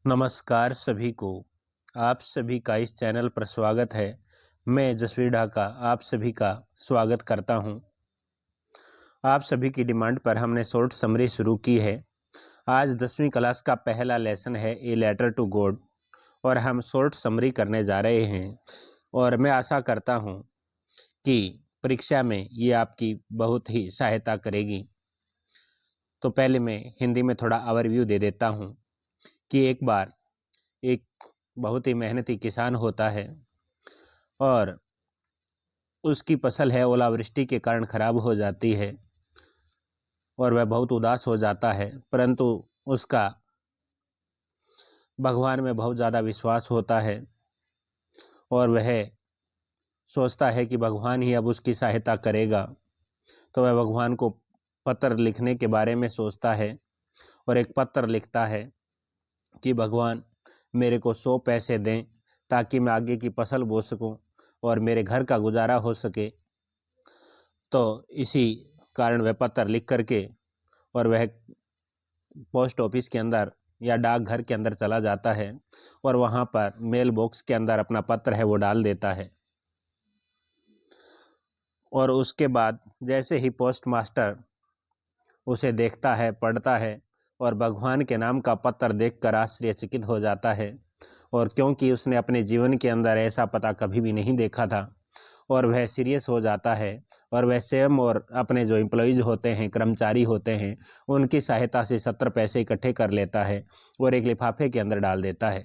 नमस्कार सभी को। आप सभी का इस चैनल पर स्वागत है। मैं जसवीर ढाका आप सभी का स्वागत करता हूं। आप सभी की डिमांड पर हमने शॉर्ट समरी शुरू की है। आज 10वीं क्लास का पहला लेसन है ए लेटर टू गॉड और हम शॉर्ट समरी करने जा रहे हैं और मैं आशा करता हूं कि परीक्षा में ये आपकी बहुत ही सहायता करेगी। तो पहले मैं हिंदी में थोड़ा ओवरव्यू दे देता हूं कि एक बार एक बहुत ही मेहनती किसान होता है और उसकी फसल है ओलावृष्टि के कारण खराब हो जाती है और वह बहुत उदास हो जाता है, परंतु उसका भगवान में बहुत ज़्यादा विश्वास होता है और वह सोचता है कि भगवान ही अब उसकी सहायता करेगा। तो वह भगवान को पत्र लिखने के बारे में सोचता है और एक पत्र लिखता है कि भगवान मेरे को 100 पैसे दें ताकि मैं आगे की फसल बो सकूं और मेरे घर का गुजारा हो सके। तो इसी कारण वह पत्र लिख करके और वह पोस्ट ऑफिस के अंदर या डाकघर के अंदर चला जाता है और वहाँ पर मेल बॉक्स के अंदर अपना पत्र है वो डाल देता है। और उसके बाद जैसे ही पोस्ट मास्टर उसे देखता है, पढ़ता है और भगवान के नाम का पत्र देखकर आश्चर्यचकित हो जाता है, और क्योंकि उसने अपने जीवन के अंदर ऐसा पता कभी भी नहीं देखा था और वह सीरियस हो जाता है और वह स्वयं और अपने जो एम्प्लॉयज़ होते हैं, कर्मचारी होते हैं, उनकी सहायता से 70 पैसे इकट्ठे कर लेता है और एक लिफाफे के अंदर डाल देता है।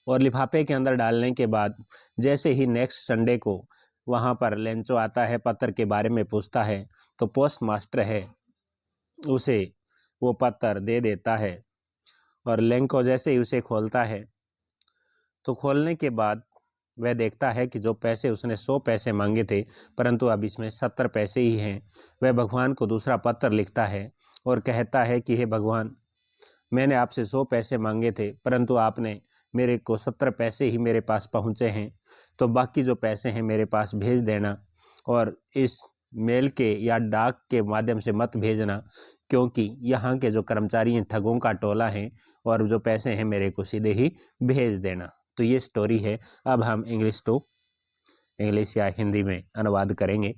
और लिफाफे के अंदर डालने के बाद जैसे ही नेक्स्ट संडे को वहाँ पर लेंचो आता है, पत्र के बारे में पूछता है, तो पोस्ट मास्टर है उसे वो पत्र दे देता है और लेंको जैसे ही उसे खोलता है तो खोलने के बाद वह देखता है कि जो पैसे उसने 100 पैसे मांगे थे, परंतु अब इसमें 70 पैसे ही हैं। वह भगवान को दूसरा पत्र लिखता है और कहता है कि हे भगवान, मैंने आपसे 100 पैसे मांगे थे, परंतु आपने मेरे को 70 पैसे ही मेरे पास पहुँचे हैं, तो बाकी जो पैसे हैं मेरे पास भेज देना और इस मेल के या डाक के माध्यम से मत भेजना, क्योंकि यहाँ के जो कर्मचारी हैं ठगों का टोला है और जो पैसे हैं मेरे को सीधे ही भेज देना। तो ये स्टोरी है। अब हम इंग्लिश टू इंग्लिश या हिंदी में अनुवाद करेंगे।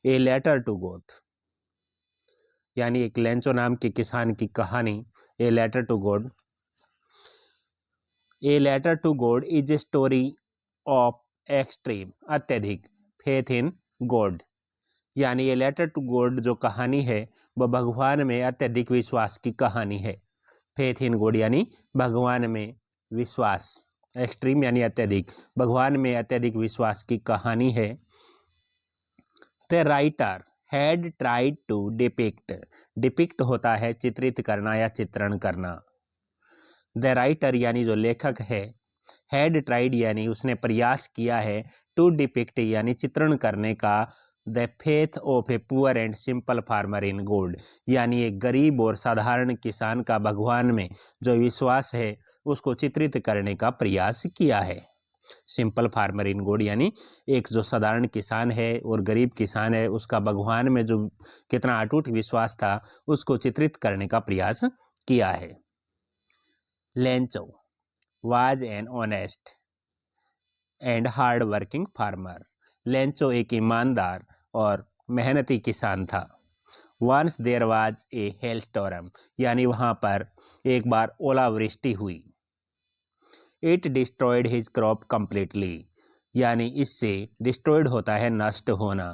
ए लेटर टू गॉड यानी एक लेंचो नाम के किसान की कहानी। A letter to God. A letter to God is a story of extreme अत्यधिक फेथ इन गॉड। यानी ए लेटर टू गॉड जो कहानी है वह भगवान में अत्यधिक विश्वास की कहानी है। फेथ इन गॉड यानी भगवान में विश्वास, एक्सट्रीम यानी अत्यधिक, भगवान में अत्यधिक विश्वास की कहानी है। The writer had tried to depict, depict होता है चित्रित करना या चित्रण करना। द राइटर यानी जो लेखक है, हैड ट्राइड यानी उसने प्रयास किया है, टू डिपिक्ट यानी चित्रण करने का, the faith of a poor and simple farmer in God यानी एक गरीब और साधारण किसान का भगवान में जो विश्वास है उसको चित्रित करने का प्रयास किया है। सिंपल फार्मर इन गॉड यानी एक जो साधारण किसान है और गरीब किसान है उसका भगवान में जो कितना अटूट विश्वास था उसको चित्रित करने का प्रयास किया है। Lencho was an honest and hard working farmer. Lencho एक ईमानदार और मेहनती किसान था। Once there was a hailstorm यानी वहाँ पर एक बार ओलावृष्टि हुई। It destroyed his crop completely यानी इससे डिस्ट्रॉयड होता है नष्ट होना,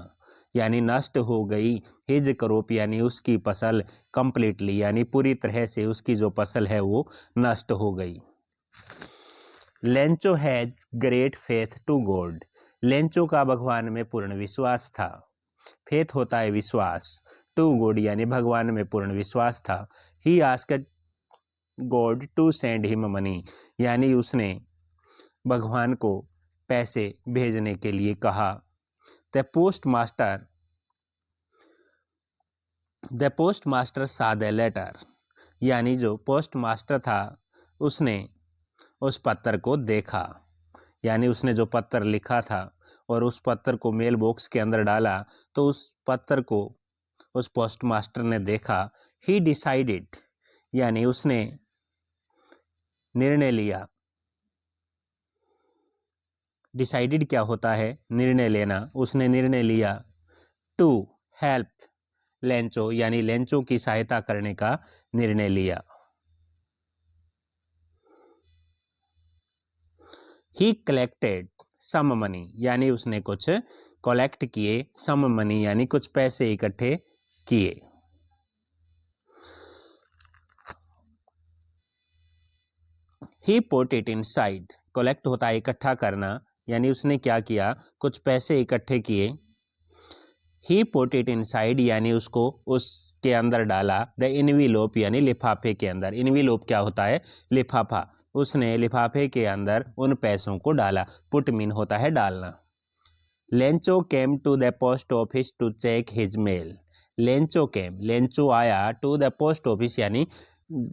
यानी नष्ट हो गई। हिज क्रॉप यानी उसकी फसल, कम्प्लीटली यानी पूरी तरह से उसकी जो फसल है वो नष्ट हो गई। Lencho has great faith to God. Lencho का भगवान में पूर्ण विश्वास था। फेथ होता है विश्वास, टू गॉड यानी भगवान में पूर्ण विश्वास था। He asked God to send him money यानी उसने भगवान को पैसे भेजने के लिए कहा। The post master saw the letter यानी जो पोस्ट मास्टर था उसने उस पत्र को देखा, यानी उसने जो पत्र लिखा था और उस पत्र को मेल बॉक्स के अंदर डाला तो उस पत्र को उस पोस्ट मास्टर ने देखा। ही डिसाइडेड यानी उसने निर्णय लिया। डिसाइडेड क्या होता है? निर्णय लेना। उसने निर्णय लिया। टू हेल्प लेंचो यानी लेंचो की सहायता करने का निर्णय लिया। ही कलेक्टेड सम मनी यानी उसने कुछ कलेक्ट किए, सम मनी यानी कुछ पैसे इकट्ठे किए। ही पुट इट इनसाइड, कलेक्ट होता है इकट्ठा करना, यानी उसने क्या किया, कुछ पैसे इकट्ठे किए। ही पुट इट इनसाइड यानी उसको उसके अंदर डाला। द इनविलोप यानी लिफाफे के अंदर। इनविलोप क्या होता है? लिफाफा। उसने लिफाफे के अंदर उन पैसों को डाला। पुट मीन होता है डालना। Lencho came to the post office to check his mail. Lencho came, Lencho आया, टू द पोस्ट ऑफिस यानी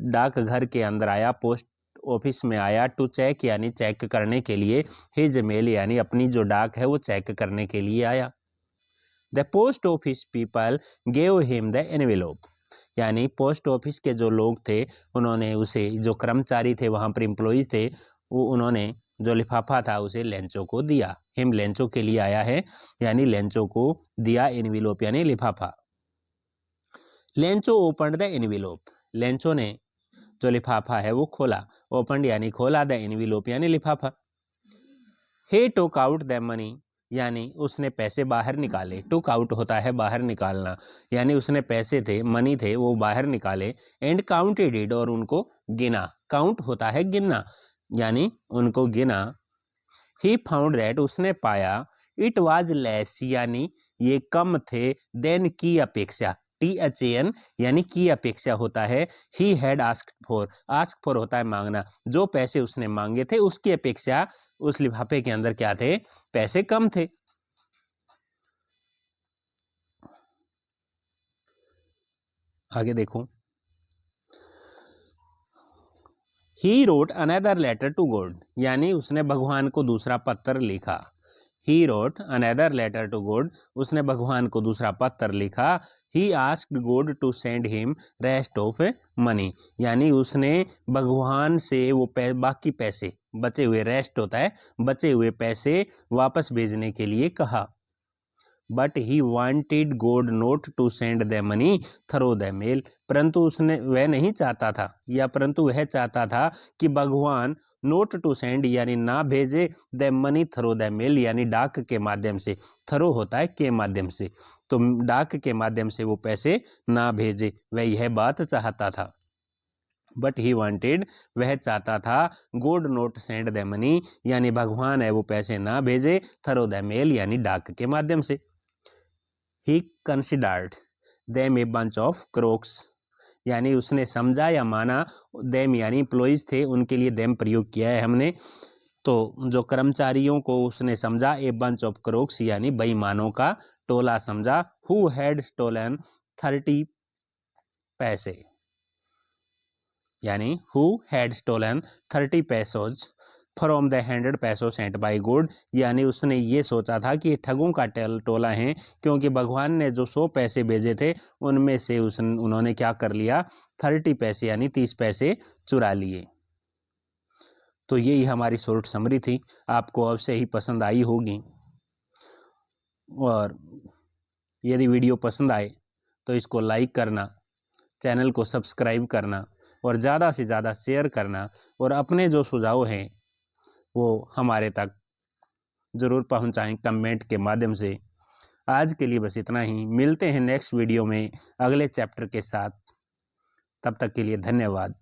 डाकघर के अंदर आया, पोस्ट ऑफिस में आया, टू चेक यानी चेक करने के लिए, हिज मेल यानी अपनी जो डाक है वो चेक करने के लिए आया। The post office people gave him the envelope यानी पोस्ट ऑफिस के जो लोग थे उन्होंने उसे, जो कर्मचारी थे वहां पर एम्प्लॉइज थे, वो उन्होंने जो लिफाफा था उसे लेंचो को दिया। हिम लेंचो के लिए आया है यानी लेंचो को दिया एनवेलोप यानी लिफाफा। Lencho opened the envelope, Lencho ने जो लिफाफा है वो खोला। ओपनड यानी खोला, द एनवेलोप यानी लिफाफा। ही टुक आउट द मनी यानी उसने पैसे बाहर निकाले। टुक आउट होता है बाहर निकालना, यानी उसने पैसे थे, मनी थे, वो बाहर निकाले। एंड काउंटेड इट और उनको गिना। काउंट होता है गिनना, यानी उनको गिना। ही फाउंड दैट उसने पाया, इट वाज लेस यानी ये कम थे, देन की अपेक्षा। THAN यानी की अपेक्षा होता है। He had asked for, ask for होता है मांगना। जो पैसे उसने मांगे थे उसकी अपेक्षा उस लिफाफे के अंदर क्या थे? पैसे कम थे। आगे देखो। He wrote another letter to God यानी उसने भगवान को दूसरा पत्र लिखा। He wrote another letter to God, उसने भगवान को दूसरा पत्र लिखा। He asked God to send him rest of money यानी उसने भगवान से वो बाकी पैसे, बचे हुए, रेस्ट होता है बचे हुए पैसे, वापस भेजने के लिए कहा। But he wanted God not to send the money through the mail, परंतु उसने, वह नहीं चाहता था, या परंतु वह चाहता था कि भगवान नोट टू सेंड यानी ना भेजे, the money through the mail यानी डाक के माध्यम से। थ्रू होता है के माध्यम से, तो डाक के माध्यम से वो पैसे ना भेजे, वह यह बात चाहता था। बट ही वांटेड, वह चाहता था, God note send the money यानी भगवान है वो पैसे ना भेजे, थ्रू द मेल यानी डाक के माध्यम से। He considered them a bunch of crooks यानी उसने समझा या माना, देम यानी एम्प्लॉइज थे उनके लिए देम प्रयोग किया है हमने, तो जो कर्मचारियों को उसने समझा, ए बंच ऑफ क्रोक्स यानी बेईमानों का टोला समझा। हु हैड स्टोलन 30 पैसे यानी हु हैड स्टोलन 30 पैसोज फ्रॉम द 100 पैसो सेंट बाई गॉड यानी उसने ये सोचा था कि ये ठगों का टोला है, क्योंकि भगवान ने जो 100 पैसे भेजे थे उनमें से उन्होंने क्या कर लिया, 30 पैसे यानी 30 पैसे चुरा लिए। तो यही हमारी शॉर्ट समरी थी, आपको अवश्य ही पसंद आई होगी, और यदि वीडियो पसंद आए तो इसको लाइक करना, चैनल को सब्सक्राइब करना और ज़्यादा से ज़्यादा शेयर करना, और अपने जो सुझाव हैं वो हमारे तक ज़रूर पहुंचाएं कमेंट के माध्यम से। आज के लिए बस इतना ही, मिलते हैं नेक्स्ट वीडियो में अगले चैप्टर के साथ। तब तक के लिए धन्यवाद।